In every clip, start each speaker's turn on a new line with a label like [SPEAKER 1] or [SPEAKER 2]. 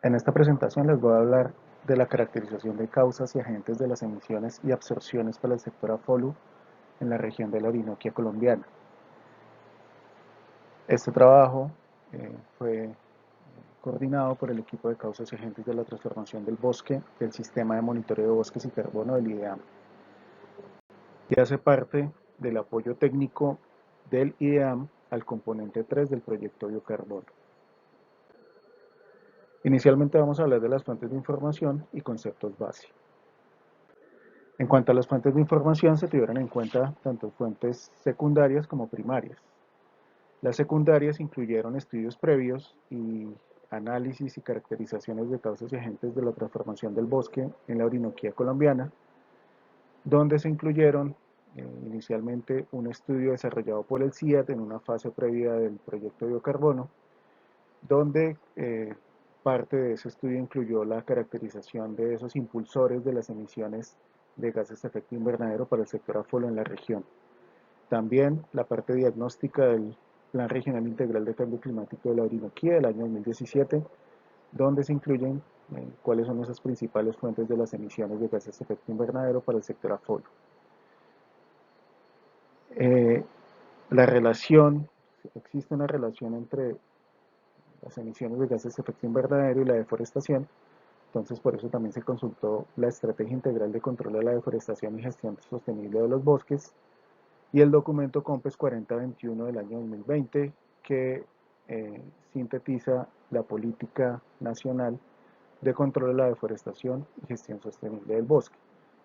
[SPEAKER 1] En esta presentación les voy a hablar de la caracterización de causas y agentes de las emisiones y absorciones para el sector AFOLU en la región de la Orinoquia colombiana. Este trabajo fue coordinado por el equipo de causas y agentes de la transformación del bosque del Sistema de Monitoreo de Bosques y Carbono del IDEAM y hace parte del apoyo técnico del IDEAM al componente 3 del proyecto Biocarbono. Inicialmente vamos a hablar de las fuentes de información y conceptos base. En cuanto a las fuentes de información, se tuvieron en cuenta tanto fuentes secundarias como primarias. Las secundarias incluyeron estudios previos y análisis y caracterizaciones de causas y agentes de la transformación del bosque en la Orinoquía colombiana, donde se incluyeron inicialmente un estudio desarrollado por el CIAT en una fase previa del proyecto Biocarbono, donde parte de ese estudio incluyó la caracterización de esos impulsores de las emisiones de gases de efecto invernadero para el sector AFOLO en la región. También la parte diagnóstica del Plan Regional Integral de Cambio Climático de la Orinoquía del año 2017, donde se incluyen cuáles son esas principales fuentes de las emisiones de gases de efecto invernadero para el sector AFOLO. La relación, existe una relación entre las emisiones de gases de efecto invernadero y la deforestación. Entonces, por eso también se consultó la Estrategia Integral de Control de la Deforestación y Gestión Sostenible de los Bosques y el documento COMPES 4021 del año 2020, que sintetiza la política nacional de control de la deforestación y gestión sostenible del bosque.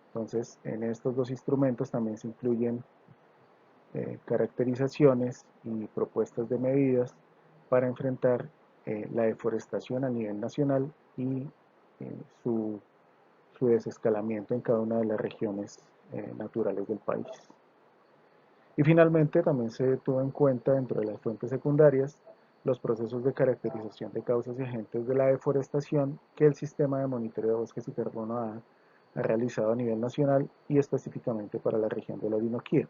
[SPEAKER 1] Entonces, en estos dos instrumentos también se incluyen caracterizaciones y propuestas de medidas para enfrentar la deforestación a nivel nacional y su, su desescalamiento en cada una de las regiones naturales del país. Y finalmente también se tuvo en cuenta dentro de las fuentes secundarias los procesos de caracterización de causas y agentes de la deforestación que el sistema de monitoreo de bosques y carbono ha realizado a nivel nacional y específicamente para la región de la Orinoquía.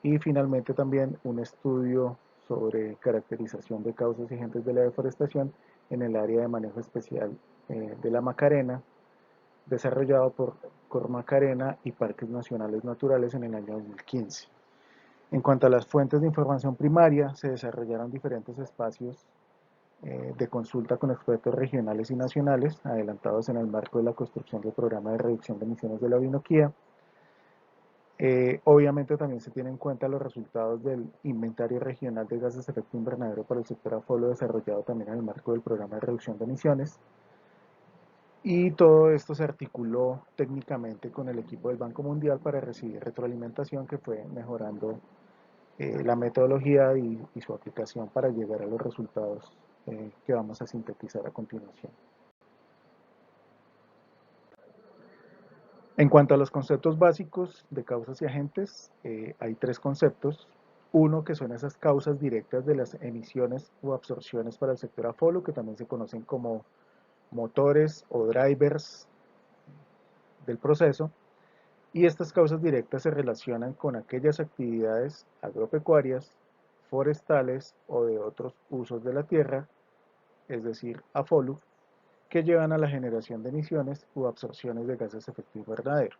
[SPEAKER 1] Y finalmente también un estudio sobre caracterización de causas y agentes de la deforestación en el área de manejo especial de la Macarena, desarrollado por Cormacarena y Parques Nacionales Naturales en el año 2015. En cuanto a las fuentes de información primaria, se desarrollaron diferentes espacios de consulta con expertos regionales y nacionales, adelantados en el marco de la construcción del programa de reducción de emisiones de la Orinoquía. Obviamente también se tienen en cuenta los resultados del inventario regional de gases de efecto invernadero para el sector AFOLO, desarrollado también en el marco del programa de reducción de emisiones. Y todo esto se articuló técnicamente con el equipo del Banco Mundial para recibir retroalimentación que fue mejorando la metodología y su aplicación para llegar a los resultados que vamos a sintetizar a continuación. En cuanto a los conceptos básicos de causas y agentes, hay tres conceptos. Uno, que son esas causas directas de las emisiones o absorciones para el sector AFOLO, que también se conocen como motores o drivers del proceso. Y estas causas directas se relacionan con aquellas actividades agropecuarias, forestales o de otros usos de la tierra, es decir, AFOLU, que llevan a la generación de emisiones u absorciones de gases de efecto invernadero.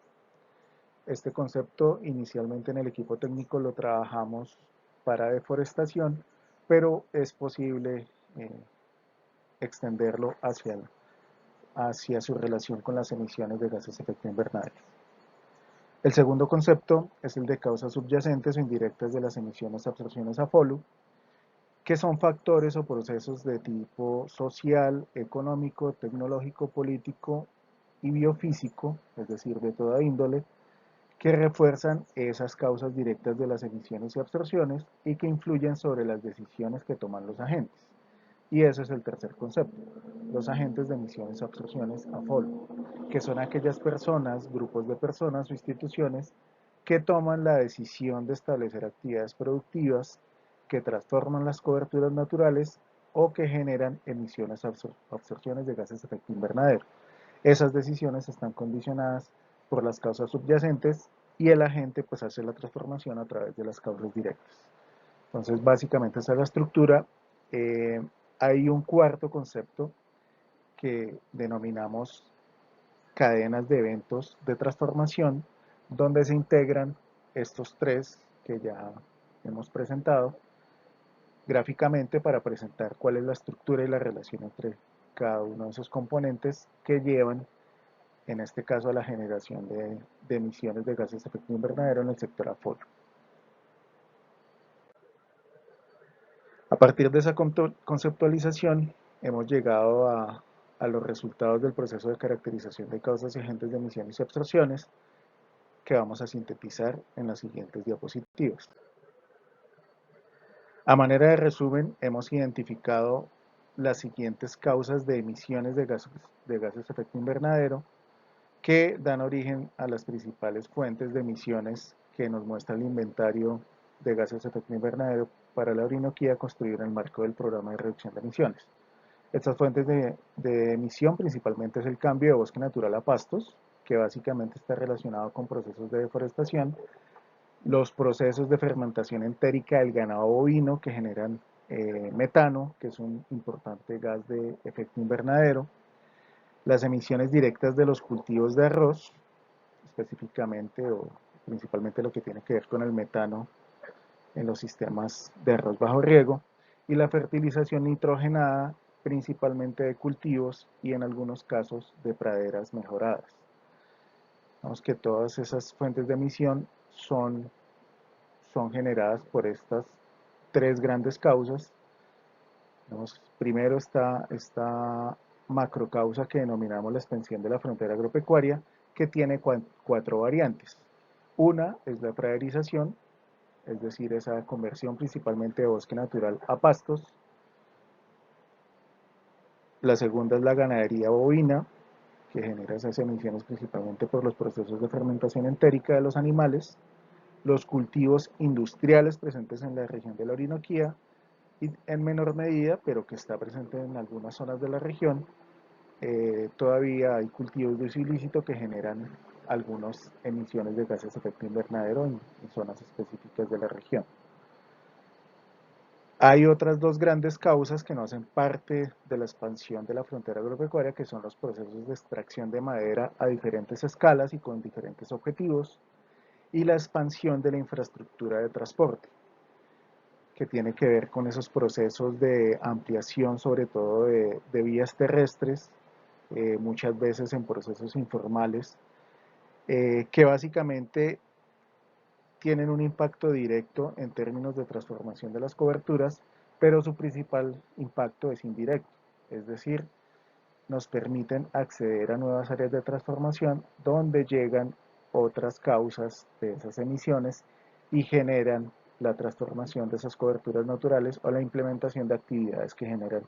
[SPEAKER 1] Este concepto inicialmente en el equipo técnico lo trabajamos para deforestación, pero es posible eh, extenderlo hacia su relación con las emisiones de gases de efecto invernadero. El segundo concepto es el de causas subyacentes o indirectas de las emisiones y absorciones AFOLU, que son factores o procesos de tipo social, económico, tecnológico, político y biofísico, es decir, de toda índole, que refuerzan esas causas directas de las emisiones y absorciones y que influyen sobre las decisiones que toman los agentes. Y ese es el tercer concepto, los agentes de emisiones y absorciones AFOL, que son aquellas personas, grupos de personas o instituciones que toman la decisión de establecer actividades productivas que transforman las coberturas naturales o que generan emisiones o absorciones de gases de efecto invernadero. Esas decisiones están condicionadas por las causas subyacentes y el agente pues hace la transformación a través de las causas directas. Entonces básicamente esa es la estructura. Hay un cuarto concepto que denominamos cadenas de eventos de transformación, donde se integran estos tres que ya hemos presentado gráficamente para presentar cuál es la estructura y la relación entre cada uno de esos componentes que llevan, en este caso, a la generación de emisiones de gases de efecto invernadero en el sector aforo. A partir de esa conceptualización, hemos llegado a los resultados del proceso de caracterización de causas y agentes de emisiones y absorciones que vamos a sintetizar en las siguientes diapositivas. A manera de resumen, hemos identificado las siguientes causas de emisiones de gases de efecto invernadero que dan origen a las principales fuentes de emisiones que nos muestra el inventario de gases de efecto invernadero para la Orinoquía construido en el marco del programa de reducción de emisiones. Estas fuentes de emisión principalmente es el cambio de bosque natural a pastos, que básicamente está relacionado con procesos de deforestación, los procesos de fermentación entérica del ganado bovino que generan metano, que es un importante gas de efecto invernadero, las emisiones directas de los cultivos de arroz, específicamente o principalmente lo que tiene que ver con el metano en los sistemas de arroz bajo riego, y la fertilización nitrogenada principalmente de cultivos y en algunos casos de praderas mejoradas. Vemos que todas esas fuentes de emisión son generadas por estas tres grandes causas. Primero está esta macrocausa que denominamos la extensión de la frontera agropecuaria, que tiene cuatro variantes. Una es la praderización, es decir, esa conversión principalmente de bosque natural a pastos. La segunda es la ganadería bovina, que genera esas emisiones principalmente por los procesos de fermentación entérica de los animales. Los cultivos industriales presentes en la región de la Orinoquía y en menor medida, pero que está presente en algunas zonas de la región, todavía hay cultivos de uso ilícito que generan algunas emisiones de gases de efecto invernadero en zonas específicas de la región. Hay otras dos grandes causas que no hacen parte de la expansión de la frontera agropecuaria, que son los procesos de extracción de madera a diferentes escalas y con diferentes objetivos, y la expansión de la infraestructura de transporte, que tiene que ver con esos procesos de ampliación, sobre todo de vías terrestres, muchas veces en procesos informales, que básicamente tienen un impacto directo en términos de transformación de las coberturas, pero su principal impacto es indirecto, es decir, nos permiten acceder a nuevas áreas de transformación donde llegan otras causas de esas emisiones y generan la transformación de esas coberturas naturales o la implementación de actividades que generan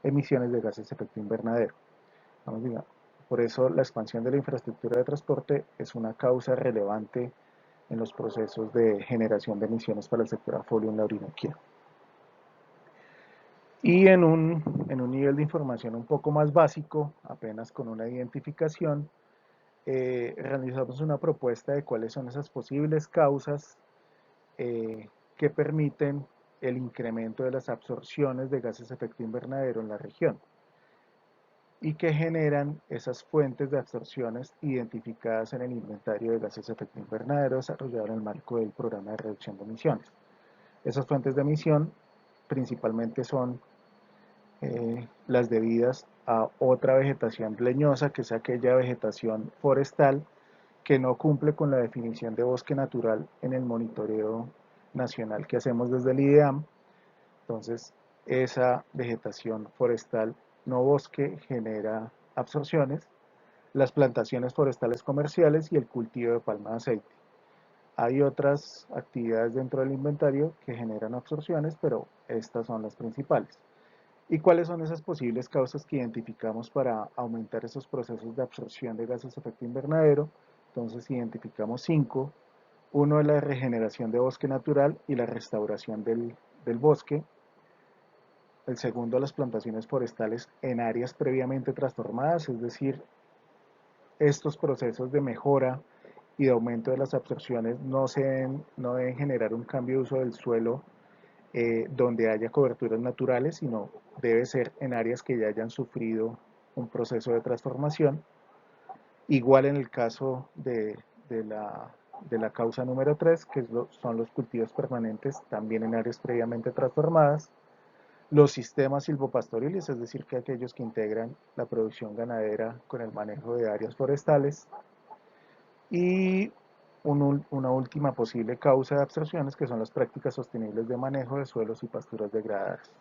[SPEAKER 1] emisiones de gases de efecto invernadero. Por eso la expansión de la infraestructura de transporte es una causa relevante en los procesos de generación de emisiones para el sector afolio en la Orinoquía. Y en un nivel de información un poco más básico, apenas con una identificación, realizamos una propuesta de cuáles son esas posibles causas que permiten el incremento de las absorciones de gases de efecto invernadero en la región y que generan esas fuentes de absorciones identificadas en el inventario de gases de efecto invernadero desarrollado en el marco del programa de reducción de emisiones. Esas fuentes de emisión principalmente son las debidas a otra vegetación leñosa, que es aquella vegetación forestal que no cumple con la definición de bosque natural en el monitoreo nacional que hacemos desde el IDEAM. Entonces, esa vegetación forestal no bosque genera absorciones, las plantaciones forestales comerciales y el cultivo de palma de aceite. Hay otras actividades dentro del inventario que generan absorciones, pero estas son las principales. ¿Y cuáles son esas posibles causas que identificamos para aumentar esos procesos de absorción de gases de efecto invernadero? Entonces identificamos 5. Uno es la regeneración de bosque natural y la restauración del bosque. El segundo, las plantaciones forestales en áreas previamente transformadas, es decir, estos procesos de mejora y de aumento de las absorciones no deben generar un cambio de uso del suelo donde haya coberturas naturales, sino debe ser en áreas que ya hayan sufrido un proceso de transformación. Igual en el caso de la causa número 3, que son los cultivos permanentes, también en áreas previamente transformadas. Los sistemas silvopastoriles, es decir, que aquellos que integran la producción ganadera con el manejo de áreas forestales. Y una última posible causa de absorciones, que son las prácticas sostenibles de manejo de suelos y pasturas degradadas.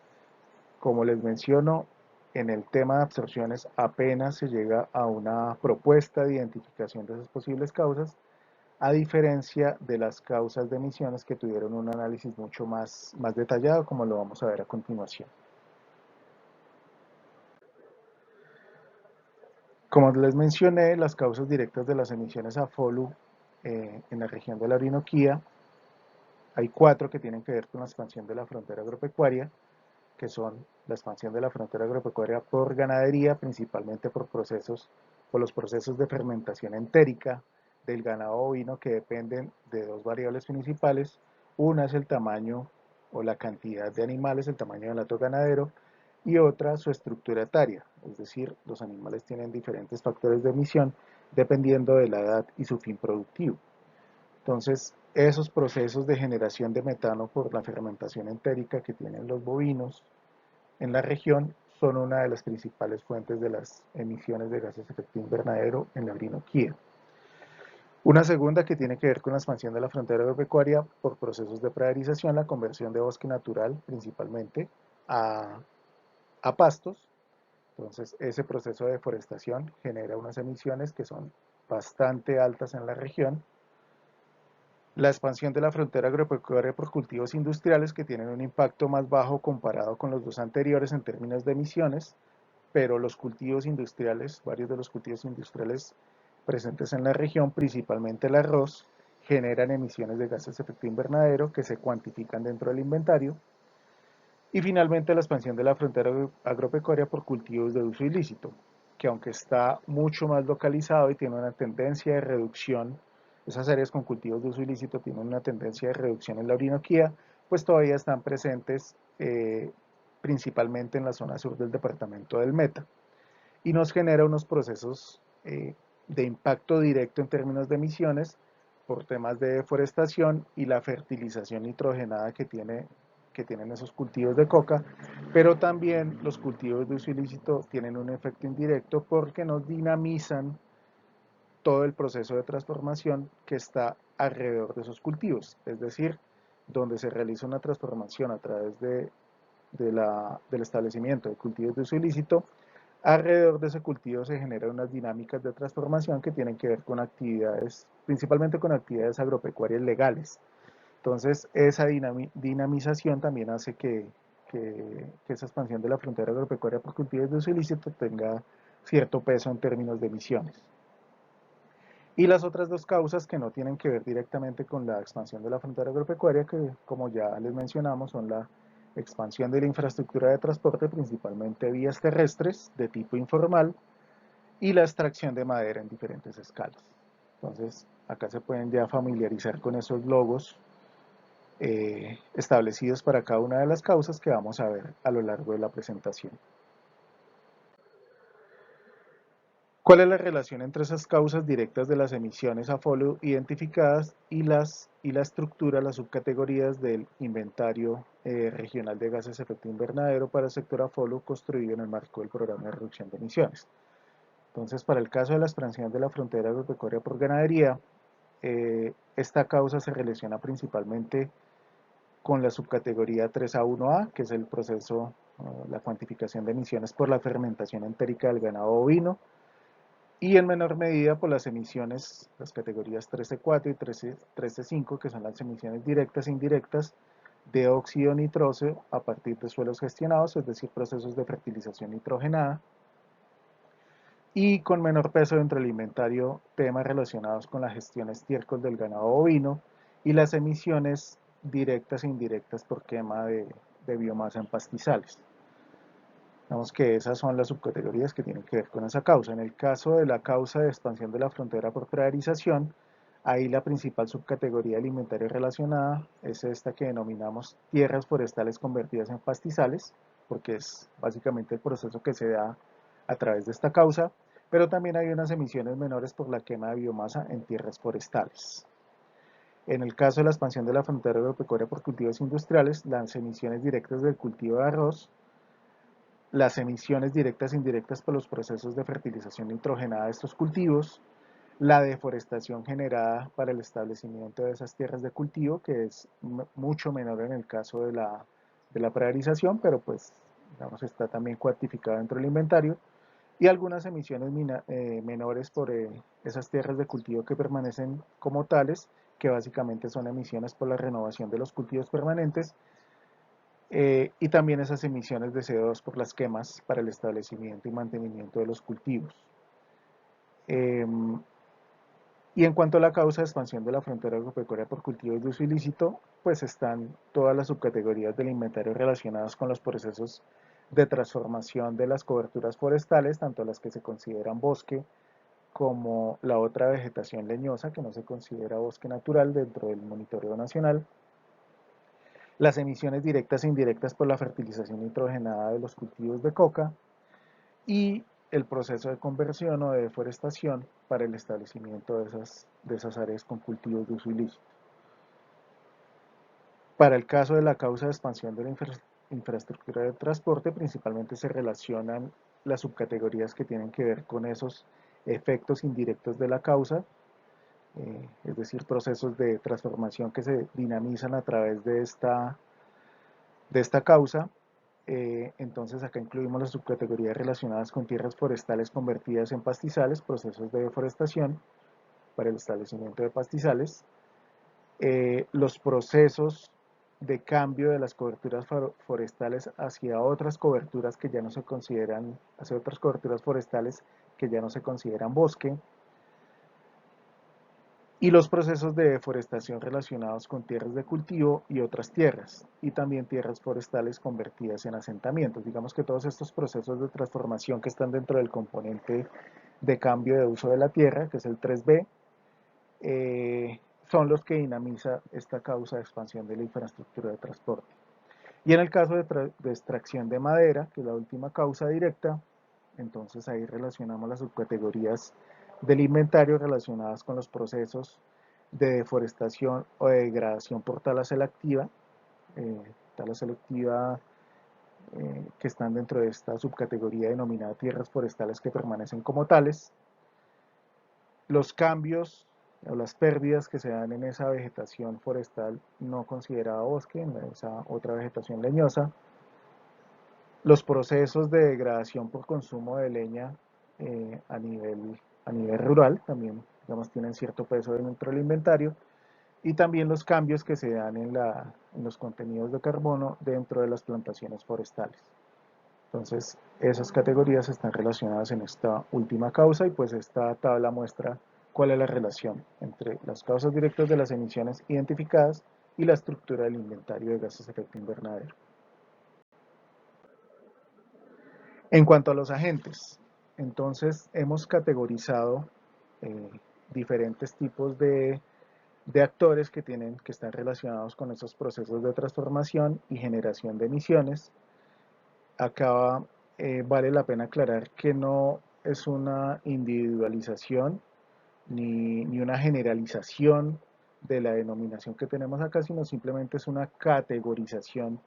[SPEAKER 1] Como les menciono, en el tema de absorciones apenas se llega a una propuesta de identificación de esas posibles causas, a diferencia de las causas de emisiones que tuvieron un análisis mucho más detallado, como lo vamos a ver a continuación. Como les mencioné, las causas directas de las emisiones a FOLU en la región de la Orinoquía, hay 4 que tienen que ver con la expansión de la frontera agropecuaria, que son la expansión de la frontera agropecuaria por ganadería, principalmente por los procesos de fermentación entérica del ganado bovino, que dependen de 2 variables principales. Una es el tamaño o la cantidad de animales, el tamaño del hato ganadero, y otra su estructura etaria, es decir, los animales tienen diferentes factores de emisión dependiendo de la edad y su fin productivo. Entonces, esos procesos de generación de metano por la fermentación entérica que tienen los bovinos en la región son una de las principales fuentes de las emisiones de gases de efecto invernadero en la Orinoquía. Una segunda que tiene que ver con la expansión de la frontera agropecuaria por procesos de praderización, la conversión de bosque natural principalmente a, a pastos. Entonces, ese proceso de deforestación genera unas emisiones que son bastante altas en la región. La expansión de la frontera agropecuaria por cultivos industriales, que tienen un impacto más bajo comparado con los dos anteriores en términos de emisiones, pero los cultivos industriales, varios de los cultivos industriales presentes en la región, principalmente el arroz, generan emisiones de gases de efecto invernadero que se cuantifican dentro del inventario. Y finalmente la expansión de la frontera agropecuaria por cultivos de uso ilícito, que aunque está mucho más localizado y tiene una tendencia de reducción, esas áreas con cultivos de uso ilícito tienen una tendencia de reducción en la Orinoquía, pues todavía están presentes principalmente en la zona sur del departamento del Meta, y nos genera unos procesos de impacto directo en términos de emisiones por temas de deforestación y la fertilización nitrogenada que tienen esos cultivos de coca, pero también los cultivos de uso ilícito tienen un efecto indirecto porque nos dinamizan todo el proceso de transformación que está alrededor de esos cultivos, es decir, donde se realiza una transformación a través del establecimiento de cultivos de uso ilícito. Alrededor de ese cultivo se generan unas dinámicas de transformación que tienen que ver con actividades, principalmente con actividades agropecuarias legales. Entonces, esa dinamización también hace que esa expansión de la frontera agropecuaria por cultivos de uso ilícito tenga cierto peso en términos de emisiones. Y las otras dos causas que no tienen que ver directamente con la expansión de la frontera agropecuaria, que como ya les mencionamos, son la expansión de la infraestructura de transporte, principalmente vías terrestres de tipo informal, y la extracción de madera en diferentes escalas. Entonces, acá se pueden ya familiarizar con esos logos establecidos para cada una de las causas que vamos a ver a lo largo de la presentación. ¿Cuál es la relación entre esas causas directas de las emisiones a FOLU identificadas y la estructura, las subcategorías del inventario regional de gases de efecto invernadero para el sector a FOLU construido en el marco del programa de reducción de emisiones? Entonces, para el caso de la expansión de la frontera agropecuaria por ganadería, esta causa se relaciona principalmente con la subcategoría 3A1A, que es el proceso, la cuantificación de emisiones por la fermentación entérica del ganado bovino, y en menor medida por las emisiones, las categorías 13.4 y 13.5, que son las emisiones directas e indirectas de óxido nitroso a partir de suelos gestionados, es decir, procesos de fertilización nitrogenada, y con menor peso dentro del inventario temas relacionados con la gestión estiércol del ganado bovino y las emisiones directas e indirectas por quema de biomasa en pastizales. Digamos que esas son las subcategorías que tienen que ver con esa causa. En el caso de la causa de expansión de la frontera por praderización, ahí la principal subcategoría alimentaria relacionada es esta que denominamos tierras forestales convertidas en pastizales, porque es básicamente el proceso que se da a través de esta causa, pero también hay unas emisiones menores por la quema de biomasa en tierras forestales. En el caso de la expansión de la frontera agropecuaria por cultivos industriales, las emisiones directas del cultivo de arroz, las emisiones directas e indirectas por los procesos de fertilización nitrogenada de estos cultivos, la deforestación generada para el establecimiento de esas tierras de cultivo, que es mucho menor en el caso de la praderización, pero pues digamos está también cuantificada dentro del inventario, y algunas emisiones menores por esas tierras de cultivo que permanecen como tales, que básicamente son emisiones por la renovación de los cultivos permanentes, y también esas emisiones de CO2 por las quemas para el establecimiento y mantenimiento de los cultivos. Y en cuanto a la causa de expansión de la frontera agropecuaria por cultivos de uso ilícito, pues están todas las subcategorías del inventario relacionadas con los procesos de transformación de las coberturas forestales, tanto las que se consideran bosque como la otra vegetación leñosa que no se considera bosque natural dentro del monitoreo nacional, las emisiones directas e indirectas por la fertilización nitrogenada de los cultivos de coca y el proceso de conversión o de deforestación para el establecimiento de esas áreas con cultivos de uso ilícito. Para el caso de la causa de expansión de la infraestructura de transporte, principalmente se relacionan las subcategorías que tienen que ver con esos efectos indirectos de la causa, es decir, procesos de transformación que se dinamizan a través de esta causa. Entonces acá incluimos las subcategorías relacionadas con tierras forestales convertidas en pastizales, procesos de deforestación para el establecimiento de pastizales, los procesos de cambio de las coberturas forestales hacia otras coberturas que ya no se consideran, hacia otras coberturas forestales que ya no se consideran bosque, y los procesos de deforestación relacionados con tierras de cultivo y otras tierras, y también tierras forestales convertidas en asentamientos. Digamos que todos estos procesos de transformación que están dentro del componente de cambio de uso de la tierra, que es el 3B, son los que dinamiza esta causa de expansión de la infraestructura de transporte. Y en el caso de extracción de madera, que es la última causa directa, entonces ahí relacionamos las subcategorías del inventario relacionadas con los procesos de deforestación o de degradación por tala selectiva, eh, tala selectiva que están dentro de esta subcategoría denominada tierras forestales que permanecen como tales, los cambios o las pérdidas que se dan en esa vegetación forestal no considerada bosque, en esa otra vegetación leñosa, los procesos de degradación por consumo de leña a nivel rural también, digamos, tienen cierto peso dentro del inventario, y también los cambios que se dan en los contenidos de carbono dentro de las plantaciones forestales. Entonces, esas categorías están relacionadas en esta última causa y pues esta tabla muestra cuál es la relación entre las causas directas de las emisiones identificadas y la estructura del inventario de gases de efecto invernadero. En cuanto a los agentes, entonces hemos categorizado eh, diferentes tipos de actores que están relacionados con esos procesos de transformación y generación de emisiones. Acá vale la pena aclarar que no es una individualización ni una generalización de la denominación que tenemos acá, sino simplemente es una categorización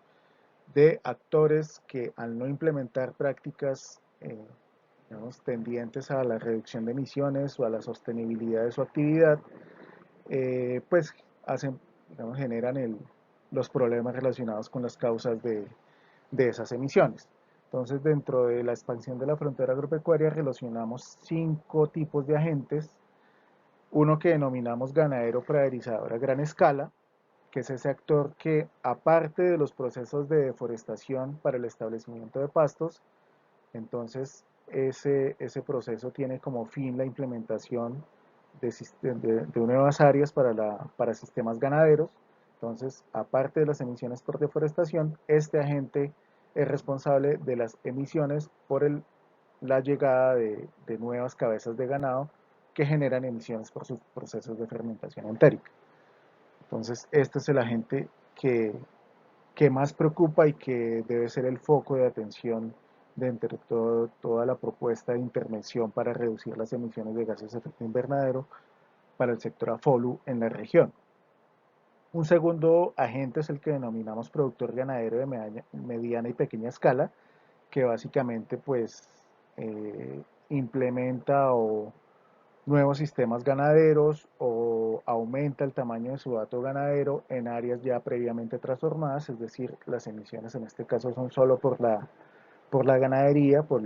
[SPEAKER 1] de actores que al no implementar prácticas digamos, tendientes a la reducción de emisiones o a la sostenibilidad de su actividad, pues hacen, digamos, generan los problemas relacionados con las causas de esas emisiones. Entonces, dentro de la expansión de la frontera agropecuaria relacionamos 5 tipos de agentes. Uno que denominamos ganadero praderizador a gran escala, que es ese actor que, aparte de los procesos de deforestación para el establecimiento de pastos, entonces ese proceso tiene como fin la implementación de nuevas áreas para sistemas ganaderos. Entonces, aparte de las emisiones por deforestación, este agente es responsable de las emisiones por la llegada de nuevas cabezas de ganado que generan emisiones por sus procesos de fermentación entérica. Entonces, este es el agente que más preocupa y que debe ser el foco de atención dentro de toda la propuesta de intervención para reducir las emisiones de gases de efecto invernadero para el sector AFOLU en la región. Un segundo agente es el que denominamos productor ganadero de mediana y pequeña escala, que básicamente pues implementa nuevos sistemas ganaderos o aumenta el tamaño de su hato ganadero en áreas ya previamente transformadas, es decir, las emisiones en este caso son solo por la ganadería, por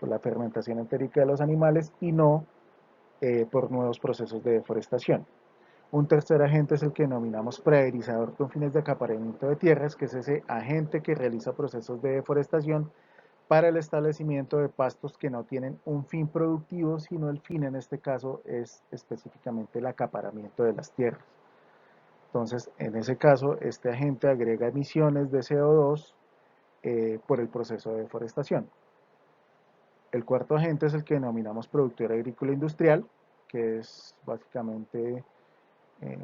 [SPEAKER 1] la fermentación entérica de los animales y no por nuevos procesos de deforestación. Un tercer agente es el que denominamos praderizador con fines de acaparamiento de tierras, que es ese agente que realiza procesos de deforestación para el establecimiento de pastos que no tienen un fin productivo, sino el fin en este caso es específicamente el acaparamiento de las tierras. Entonces, en ese caso, este agente agrega emisiones de CO2 por el proceso de deforestación. El cuarto agente es el que denominamos productor agrícola industrial, que es básicamente eh,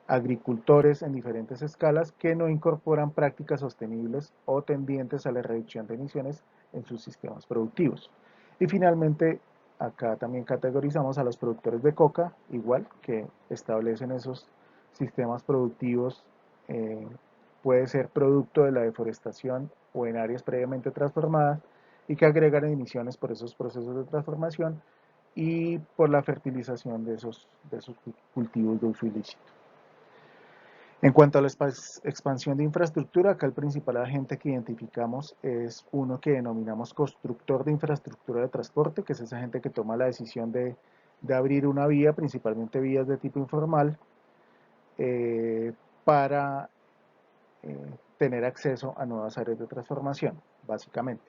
[SPEAKER 1] agricultores en diferentes escalas que no incorporan prácticas sostenibles o tendientes a la reducción de emisiones en sus sistemas productivos. Y finalmente, acá también categorizamos a los productores de coca, igual que establecen esos sistemas productivos, eh, puede ser producto de la deforestación o en áreas previamente transformadas y que agregan emisiones por esos procesos de transformación y por la fertilización de esos cultivos de uso ilícito. En cuanto a la expansión de infraestructura, acá el principal agente que identificamos es uno que denominamos constructor de infraestructura de transporte, que es esa gente que toma la decisión de abrir una vía, principalmente vías de tipo informal, para tener acceso a nuevas áreas de transformación, básicamente.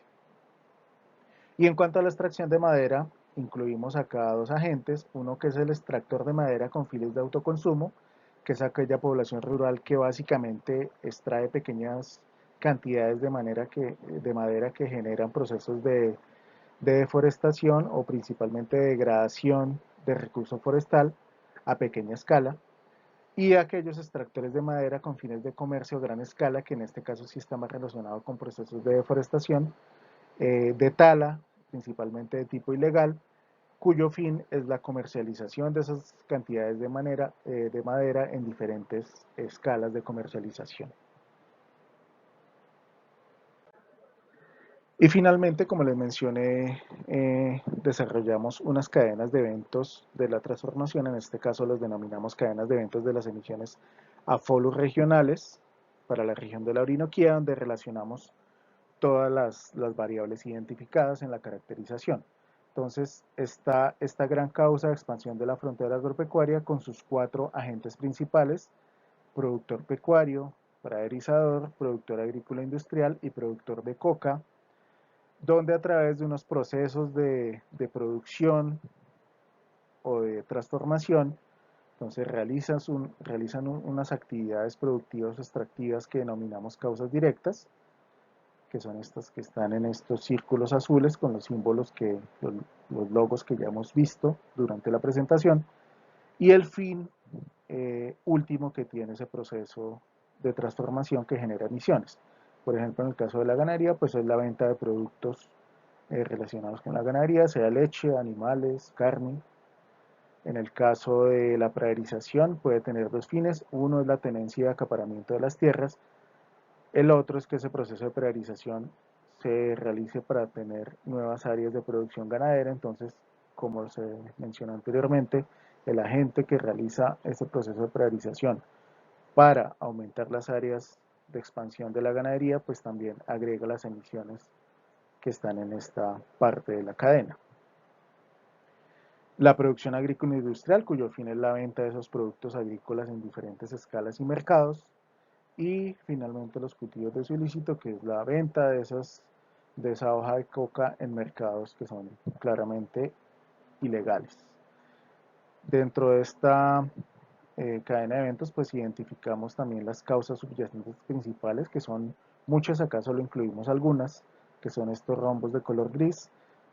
[SPEAKER 1] Y en cuanto a la extracción de madera, incluimos acá dos agentes, uno que es el extractor de madera con fines de autoconsumo, que es aquella población rural que básicamente extrae pequeñas cantidades de madera que generan procesos de deforestación o principalmente de degradación de recurso forestal a pequeña escala, y aquellos extractores de madera con fines de comercio a gran escala, que en este caso sí está más relacionado con procesos de deforestación, de tala, principalmente de tipo ilegal, cuyo fin es la comercialización de esas cantidades de madera en diferentes escalas de comercialización. Y finalmente, como les mencioné, desarrollamos unas cadenas de eventos de la transformación, en este caso los denominamos cadenas de eventos de las emisiones a folos regionales para la región de la Orinoquía, donde relacionamos todas las variables identificadas en la caracterización. Entonces, está esta gran causa de expansión de la frontera agropecuaria con sus cuatro agentes principales: productor pecuario, praderizador, productor agrícola industrial y productor de coca, donde a través de unos procesos de producción o de transformación, entonces realizan unas actividades productivas extractivas que denominamos causas directas, que son estas que están en estos círculos azules con los símbolos los logos que ya hemos visto durante la presentación, y el fin último que tiene ese proceso de transformación que genera emisiones. Por ejemplo, en el caso de la ganadería, pues es la venta de productos relacionados con la ganadería, sea leche, animales, carne. En el caso de la praderización puede tener dos fines: uno es la tenencia y acaparamiento de las tierras, el otro es que ese proceso de praderización se realice para tener nuevas áreas de producción ganadera. Entonces, como se mencionó anteriormente, el agente que realiza ese proceso de praderización para aumentar las áreas de expansión de la ganadería, pues también agrega las emisiones que están en esta parte de la cadena. La producción agrícola industrial, cuyo fin es la venta de esos productos agrícolas en diferentes escalas y mercados. Y finalmente los cultivos de su ilícito, que es la venta de esa hoja de coca en mercados que son claramente ilegales. Dentro de esta cadena de eventos, pues identificamos también las causas subyacentes principales, que son muchas, acá solo incluimos algunas, que son estos rombos de color gris.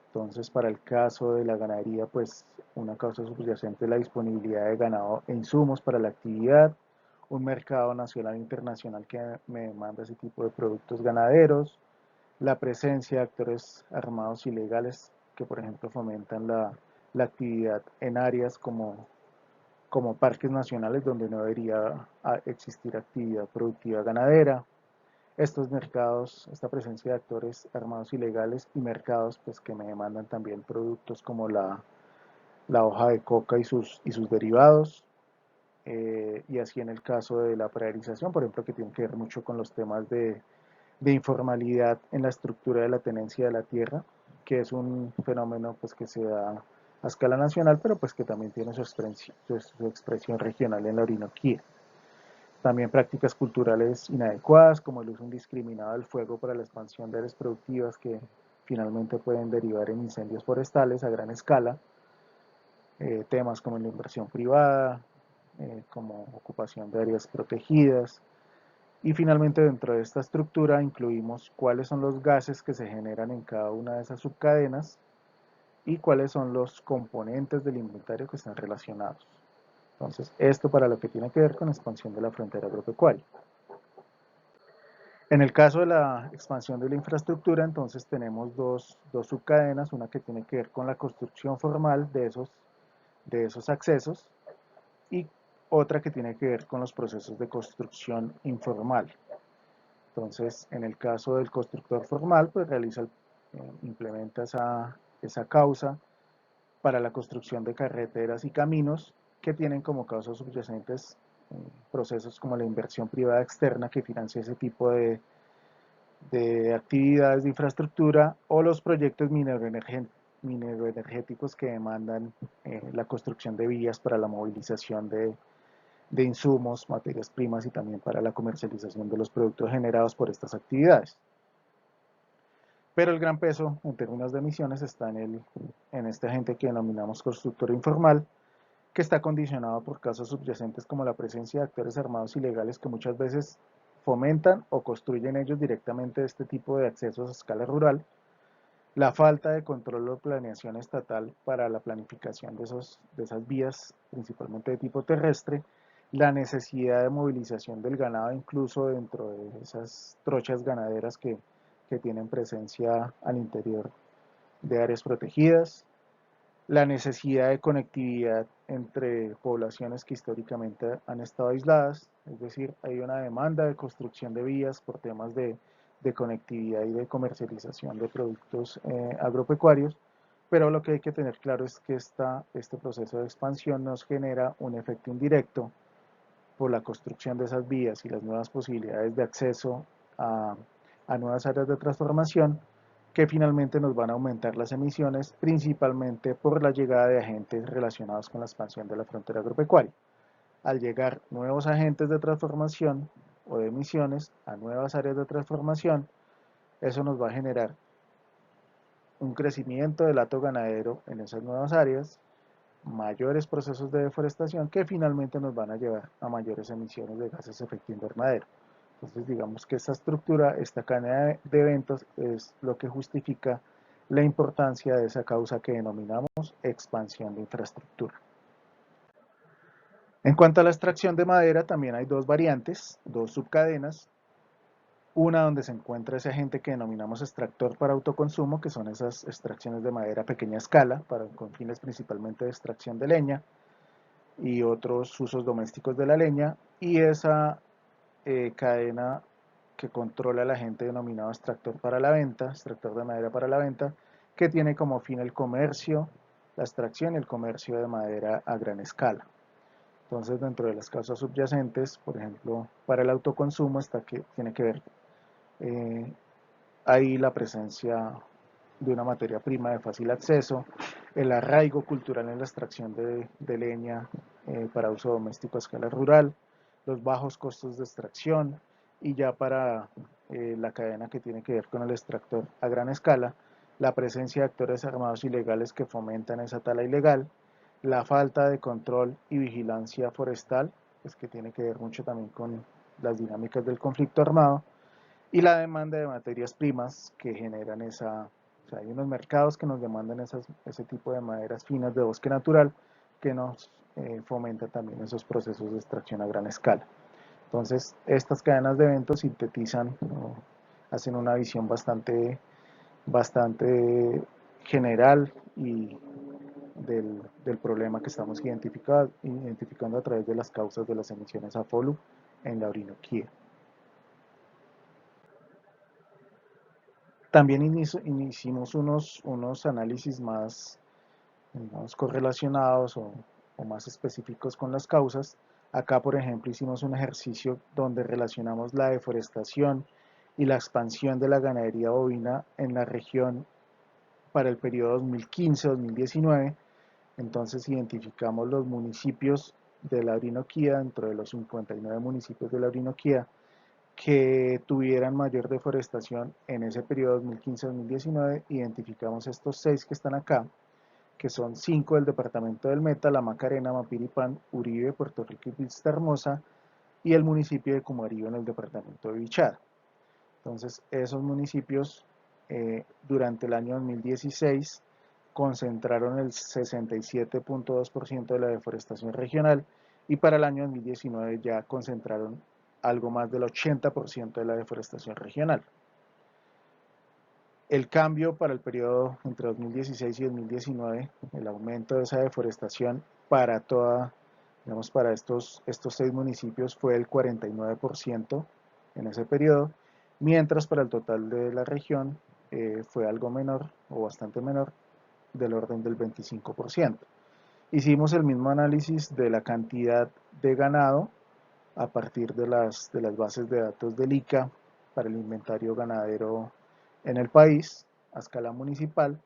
[SPEAKER 1] Entonces, para el caso de la ganadería, pues una causa subyacente es la disponibilidad de ganado e insumos para la actividad, un mercado nacional e internacional que me demanda ese tipo de productos ganaderos, la presencia de actores armados ilegales que, por ejemplo, fomentan la actividad en áreas como parques nacionales donde no debería existir actividad productiva ganadera. Estos mercados, esta presencia de actores armados ilegales y mercados pues, que me demandan también productos como la hoja de coca y sus derivados, y así en el caso de la praderización, por ejemplo, que tiene que ver mucho con los temas de informalidad en la estructura de la tenencia de la tierra, que es un fenómeno pues, que se da a escala nacional, pero pues que también tiene su expresión regional en la Orinoquía. También prácticas culturales inadecuadas, como el uso indiscriminado del fuego para la expansión de áreas productivas que finalmente pueden derivar en incendios forestales a gran escala, temas como la inversión privada, como ocupación de áreas protegidas. Y finalmente dentro de esta estructura incluimos cuáles son los gases que se generan en cada una de esas subcadenas y cuáles son los componentes del inventario que están relacionados. Entonces, esto para lo que tiene que ver con la expansión de la frontera agropecuaria. En el caso de la expansión de la infraestructura, entonces tenemos dos subcadenas, una que tiene que ver con la construcción formal de esos accesos y otra que tiene que ver con los procesos de construcción informal. Entonces, en el caso del constructor formal, pues implementa esa causa para la construcción de carreteras y caminos que tienen como causas subyacentes procesos como la inversión privada externa que financia ese tipo de actividades de infraestructura o los proyectos mineroenergéticos que demandan la construcción de vías para la movilización de insumos, materias primas y también para la comercialización de los productos generados por estas actividades. Pero el gran peso en términos de emisiones está en este agente que denominamos constructor informal, que está condicionado por causas subyacentes como la presencia de actores armados ilegales que muchas veces fomentan o construyen ellos directamente este tipo de accesos a escala rural, la falta de control o planeación estatal para la planificación de esas vías, principalmente de tipo terrestre, la necesidad de movilización del ganado incluso dentro de esas trochas ganaderas que tienen presencia al interior de áreas protegidas, la necesidad de conectividad entre poblaciones que históricamente han estado aisladas, es decir, hay una demanda de construcción de vías por temas de conectividad y de comercialización de productos agropecuarios, pero lo que hay que tener claro es que este proceso de expansión nos genera un efecto indirecto por la construcción de esas vías y las nuevas posibilidades de acceso a, a nuevas áreas de transformación que finalmente nos van a aumentar las emisiones, principalmente por la llegada de agentes relacionados con la expansión de la frontera agropecuaria. Al llegar nuevos agentes de transformación o de emisiones a nuevas áreas de transformación, eso nos va a generar un crecimiento del hato ganadero en esas nuevas áreas, mayores procesos de deforestación que finalmente nos van a llevar a mayores emisiones de gases de efecto invernadero. Entonces digamos que esta estructura, esta cadena de eventos es lo que justifica la importancia de esa causa que denominamos expansión de infraestructura. En cuanto a la extracción de madera, también hay dos variantes, dos subcadenas. Una donde se encuentra ese agente que denominamos extractor para autoconsumo, que son esas extracciones de madera a pequeña escala, con fines principalmente de extracción de leña y otros usos domésticos de la leña, y esa cadena que controla el agente denominado extractor para la venta, extractor de madera para la venta, que tiene como fin el comercio, la extracción y el comercio de madera a gran escala. Entonces, dentro de las causas subyacentes, por ejemplo, para el autoconsumo, tiene que ver ahí la presencia de una materia prima de fácil acceso, el arraigo cultural en la extracción de leña para uso doméstico a escala rural, los bajos costos de extracción y ya para la cadena que tiene que ver con el extractor a gran escala, la presencia de actores armados ilegales que fomentan esa tala ilegal, la falta de control y vigilancia forestal, pues que tiene que ver mucho también con las dinámicas del conflicto armado, y la demanda de materias primas que generan o sea, hay unos mercados que nos demandan ese tipo de maderas finas de bosque natural que nos fomentan también esos procesos de extracción a gran escala. Entonces, estas cadenas de eventos sintetizan hacen una visión bastante general y del problema que estamos identificando a través de las causas de las emisiones a FOLU en la Orinoquía. También hicimos unos análisis más, digamos, correlacionados o más específicos con las causas. Acá, por ejemplo, hicimos un ejercicio donde relacionamos la deforestación y la expansión de la ganadería bovina en la región para el periodo 2015-2019. Entonces identificamos los municipios de la Orinoquía, dentro de los 59 municipios de la Orinoquía, que tuvieran mayor deforestación en ese periodo 2015-2019. Identificamos estos 6 que están acá, que son 5 del departamento del Meta, La Macarena, Mapiripán, Uribe, Puerto Rico y Vista Hermosa, y el municipio de Cumarío en el departamento de Bichada. Entonces, esos municipios durante el año 2016 concentraron el 67.2% de la deforestación regional, y para el año 2019 ya concentraron algo más del 80% de la deforestación regional. El cambio para el periodo entre 2016 y 2019, el aumento de esa deforestación para digamos, para estos 6 municipios fue el 49% en ese periodo, mientras para el total de la región fue algo menor o bastante menor, del orden del 25%. Hicimos el mismo análisis de la cantidad de ganado a partir de las bases de datos del ICA para el inventario ganadero en el país a escala municipal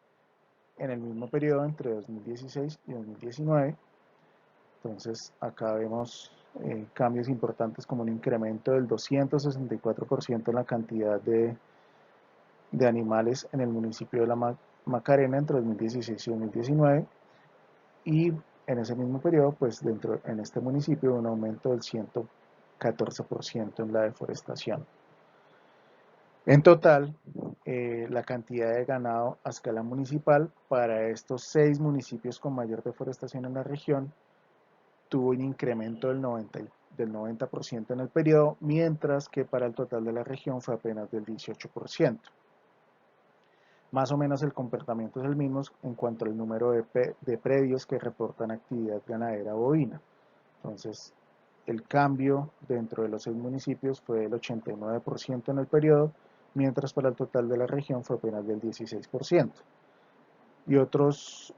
[SPEAKER 1] en el mismo periodo entre 2016 y 2019. Entonces acá vemos cambios importantes como un incremento del 264% en la cantidad de animales en el municipio de La Macarena entre 2016 y 2019, y en ese mismo periodo, pues en este municipio, un aumento del 114% en la deforestación. En total, la cantidad de ganado a escala municipal para estos 6 municipios con mayor deforestación en la región tuvo un incremento del 90% en el periodo, mientras que para el total de la región fue apenas del 18%. Más o menos el comportamiento es el mismo en cuanto al número de predios que reportan actividad ganadera bovina. Entonces, el cambio dentro de los 6 municipios fue del 89% en el periodo, mientras para el total de la región fue apenas del 16%. Y otros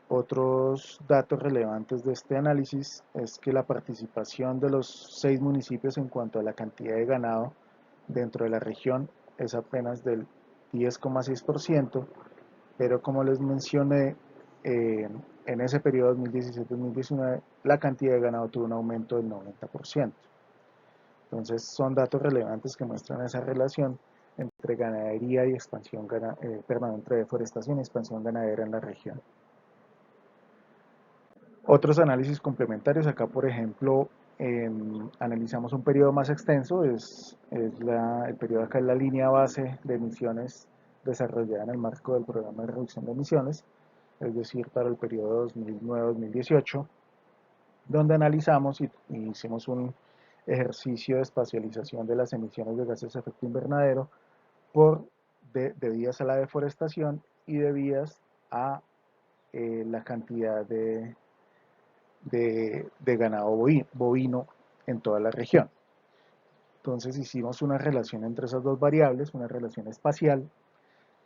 [SPEAKER 1] datos relevantes de este análisis es que la participación de los 6 municipios en cuanto a la cantidad de ganado dentro de la región es apenas del 10,6%, pero como les mencioné, en ese periodo 2017-2019 la cantidad de ganado tuvo un aumento del 90%. Entonces son datos relevantes que muestran esa relación entre ganadería y entre deforestación y expansión ganadera en la región. Otros análisis complementarios, acá por ejemplo analizamos un periodo más extenso, el periodo acá es la línea base de emisiones desarrollada en el marco del programa de reducción de emisiones, es decir, para el periodo 2009-2018, donde analizamos y hicimos un ejercicio de espacialización de las emisiones de gases de efecto invernadero debidas a la deforestación y debidas a la cantidad de ganado bovino en toda la región. Entonces hicimos una relación entre esas dos variables, una relación espacial,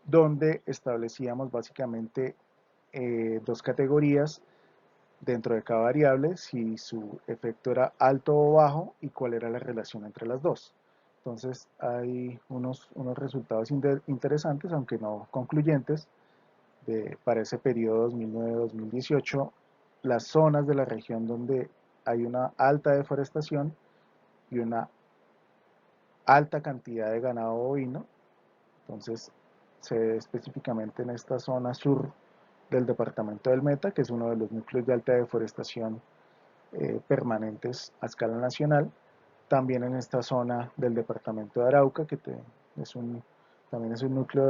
[SPEAKER 1] donde establecíamos básicamente dos categorías dentro de cada variable, si su efecto era alto o bajo y cuál era la relación entre las dos. Entonces hay unos resultados interesantes, aunque no concluyentes, para ese periodo 2009-2018, las zonas de la región donde hay una alta deforestación y una alta cantidad de ganado bovino. Entonces se ve específicamente en esta zona sur del departamento del Meta, que es uno de los núcleos de alta deforestación permanentes a escala nacional. También en esta zona del departamento de Arauca, que también es un núcleo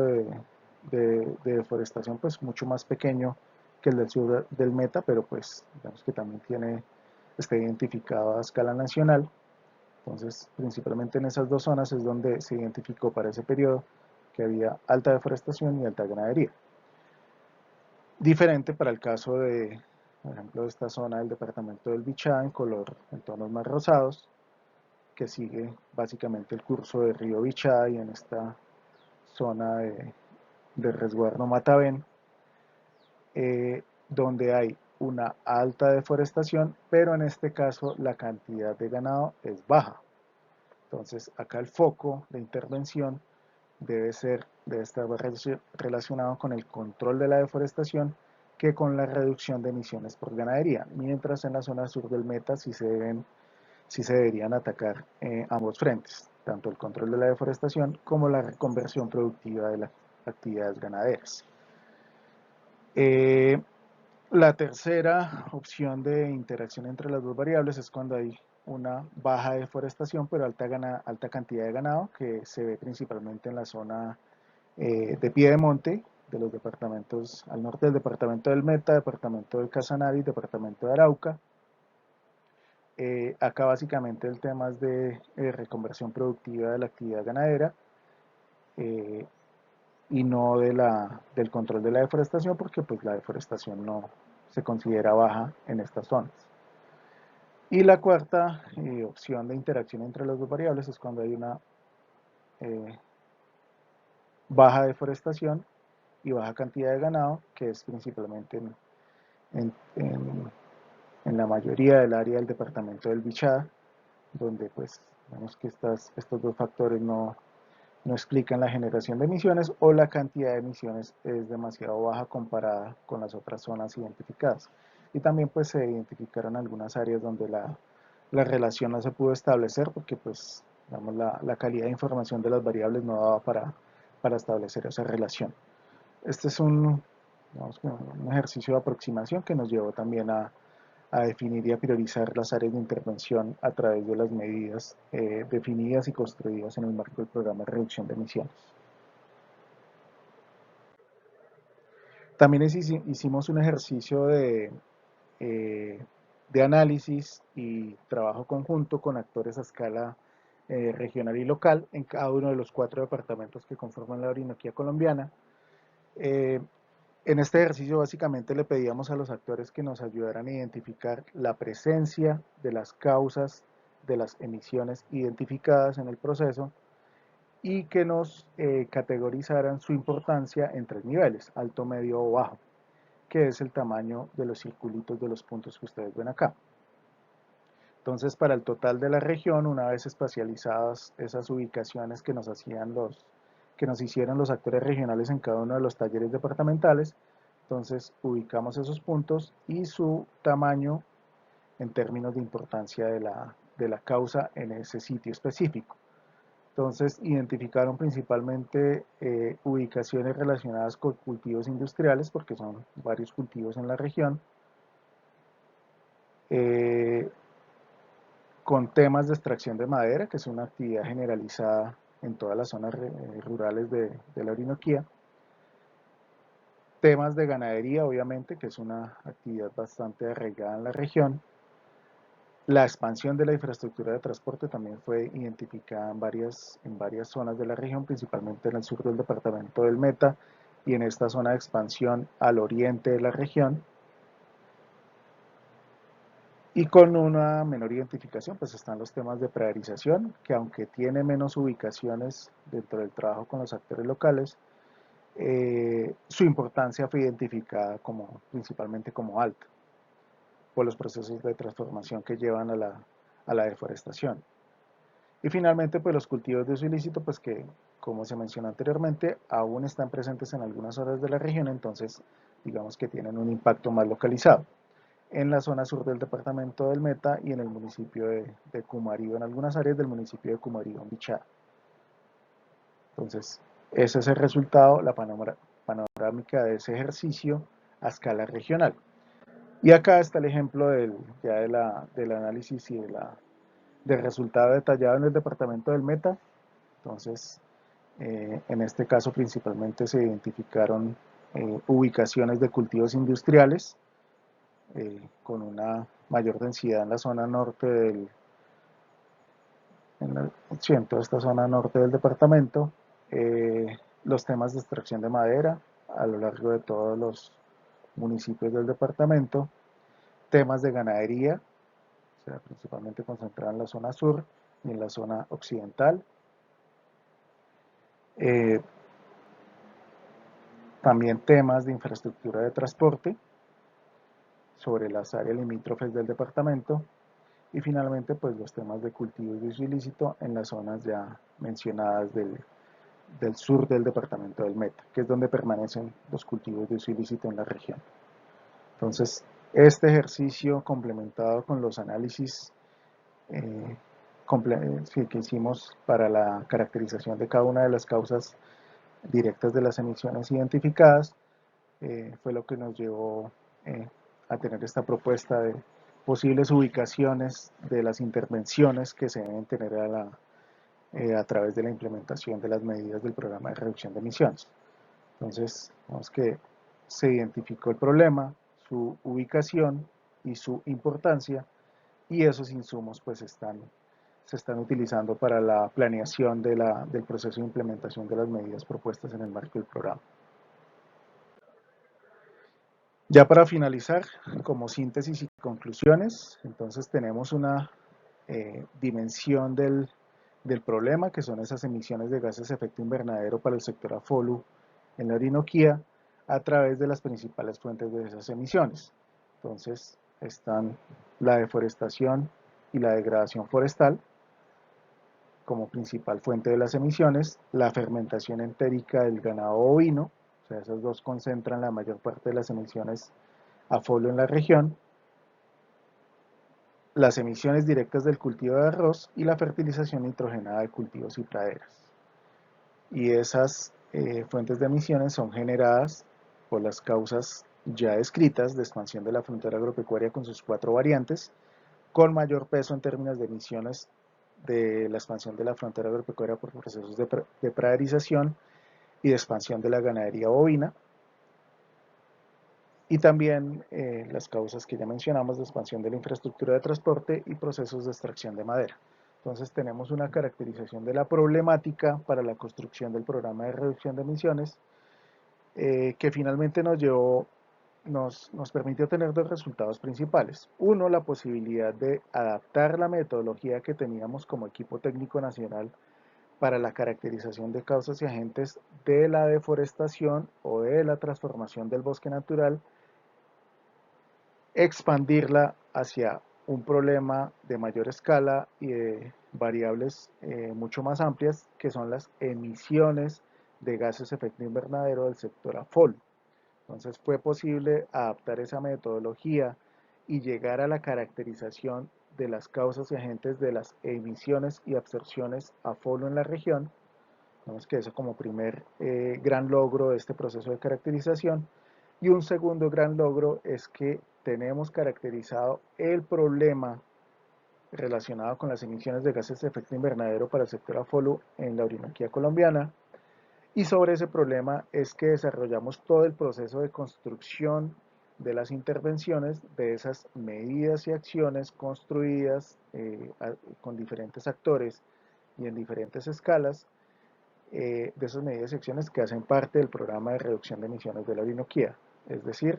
[SPEAKER 1] de deforestación pues mucho más pequeño que el del sur del Meta, pero pues digamos que también está identificado a escala nacional. Entonces, principalmente en esas dos zonas es donde se identificó para ese periodo que había alta deforestación y alta ganadería. Diferente para el caso de, por ejemplo, esta zona del departamento del Bichá en tonos más rosados, que sigue básicamente el curso del río Bichá y en esta zona de resguardo Mataben, donde hay una alta deforestación, pero en este caso la cantidad de ganado es baja. Entonces acá el foco de intervención debe estar relacionado con el control de la deforestación que con la reducción de emisiones por ganadería, mientras en la zona sur del Meta sí se deberían atacar ambos frentes, tanto el control de la deforestación como la reconversión productiva de las actividades ganaderas. La tercera opción de interacción entre las dos variables es cuando hay una baja deforestación pero alta cantidad de ganado, que se ve principalmente en la zona de Piedemonte, de los departamentos al norte del departamento del Meta, departamento del Casanare, departamento de Arauca. Acá básicamente el tema es de reconversión productiva de la actividad ganadera eh, y no del control de la deforestación, porque pues la deforestación no se considera baja en estas zonas. Y la cuarta opción de interacción entre las dos variables es cuando hay una eh, baja deforestación y baja cantidad de ganado, que es principalmente en, en, en la mayoría del área del departamento del Bichada, donde pues vemos que estos dos factores no explican la generación de emisiones o la cantidad de emisiones es demasiado baja comparada con las otras zonas identificadas. Y también pues se identificaron algunas áreas donde la relación no se pudo establecer porque pues digamos, la calidad de información de las variables no daba para establecer esa relación. Este es digamos, un ejercicio de aproximación que nos llevó también a definir y a priorizar las áreas de intervención a través de las medidas definidas y construidas en el marco del programa de reducción de emisiones. También hicimos un ejercicio de análisis y trabajo conjunto con actores a escala regional y local en cada uno de los 4 departamentos que conforman la Orinoquía colombiana. Eh, En este ejercicio básicamente le pedíamos a los actores que nos ayudaran a identificar la presencia de las causas de las emisiones identificadas en el proceso y que nos categorizaran su importancia en 3 niveles, alto, medio o bajo, que es el tamaño de los circulitos de los puntos que ustedes ven acá. Entonces, para el total de la región, una vez espacializadas esas ubicaciones que nos hicieron los actores regionales en cada uno de los talleres departamentales, entonces ubicamos esos puntos y su tamaño en términos de importancia de la causa en ese sitio específico. Entonces identificaron principalmente ubicaciones relacionadas con cultivos industriales, porque son varios cultivos en la región, eh, con temas de extracción de madera, que es una actividad generalizada en todas las zonas rurales de la Orinoquía. Temas de ganadería, obviamente, que es una actividad bastante arraigada en la región. La expansión de la infraestructura de transporte también fue identificada en varias zonas de la región, principalmente en el sur del departamento del Meta y en esta zona de expansión al oriente de la región. Y con una menor identificación, pues están los temas de praderización, que aunque tiene menos ubicaciones dentro del trabajo con los actores locales, su importancia fue identificada principalmente como alta por los procesos de transformación que llevan a la deforestación. Y finalmente, pues los cultivos de uso ilícito, pues que, como se mencionó anteriormente, aún están presentes en algunas zonas de la región, entonces digamos que tienen un impacto más localizado en la zona sur del departamento del Meta y en el municipio de Cumarío, en algunas áreas del municipio de Cumarío, en Bichada. Entonces, ese es el resultado, la panorámica de ese ejercicio a escala regional. Y acá está el ejemplo ya del análisis y del resultado detallado en el departamento del Meta. Entonces, en este caso principalmente se identificaron ubicaciones de cultivos industriales con una mayor densidad en la zona norte en toda esta zona norte del departamento, los temas de extracción de madera a lo largo de todos los municipios del departamento, temas de ganadería, o sea, principalmente concentrada en la zona sur y en la zona occidental. Eh, También temas de infraestructura de transporte sobre las áreas limítrofes del departamento y finalmente pues los temas de cultivo y de uso ilícito en las zonas ya mencionadas del sur del departamento del Meta, que es donde permanecen los cultivos de uso ilícito en la región. Entonces, este ejercicio complementado con los análisis eh, que hicimos para la caracterización de cada una de las causas directas de las emisiones identificadas, fue lo que nos llevó a tener esta propuesta de posibles ubicaciones de las intervenciones que se deben tener a través de la implementación de las medidas del programa de reducción de emisiones. Entonces, vemos que se identificó el problema, su ubicación y su importancia, y esos insumos pues se están utilizando para la planeación del proceso de implementación de las medidas propuestas en el marco del programa. Ya para finalizar, como síntesis y conclusiones, entonces tenemos una dimensión del problema, que son esas emisiones de gases de efecto invernadero para el sector AFOLU en la Orinoquía, a través de las principales fuentes de esas emisiones. Entonces están la deforestación y la degradación forestal como principal fuente de las emisiones, la fermentación entérica del ganado bovino, o sea, esas dos concentran la mayor parte de las emisiones AFOLU en la región, las emisiones directas del cultivo de arroz y la fertilización nitrogenada de cultivos y praderas. Y esas fuentes de emisiones son generadas por las causas ya descritas de expansión de la frontera agropecuaria con sus 4 variantes, con mayor peso en términos de emisiones de la expansión de la frontera agropecuaria por procesos de praderización y de expansión de la ganadería bovina, y también las causas que ya mencionamos de expansión de la infraestructura de transporte y procesos de extracción de madera. Entonces tenemos una caracterización de la problemática para la construcción del programa de reducción de emisiones que finalmente nos permitió tener dos resultados principales. Uno, la posibilidad de adaptar la metodología que teníamos como equipo técnico nacional para la caracterización de causas y agentes de la deforestación o de la transformación del bosque natural, expandirla hacia un problema de mayor escala y de variables mucho más amplias, que son las emisiones de gases de efecto invernadero del sector AFOL. Entonces fue posible adaptar esa metodología y llegar a la caracterización de las causas y agentes de las emisiones y absorciones AFOL en la región. Vemos que eso como primer gran logro de este proceso de caracterización. Y un segundo gran logro es que tenemos caracterizado el problema relacionado con las emisiones de gases de efecto invernadero para el sector AFOLU en la Orinoquía colombiana. Y sobre ese problema es que desarrollamos todo el proceso de construcción de las intervenciones, de esas medidas y acciones construidas con diferentes actores y en diferentes escalas, de esas medidas y acciones que hacen parte del programa de reducción de emisiones de la Orinoquía. Es decir,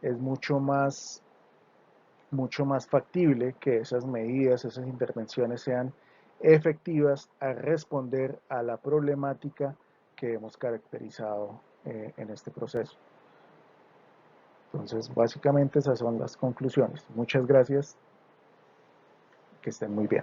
[SPEAKER 1] es mucho más factible que esas medidas, esas intervenciones sean efectivas a responder a la problemática que hemos caracterizado en este proceso. Entonces, básicamente esas son las conclusiones. Muchas gracias, que estén muy bien.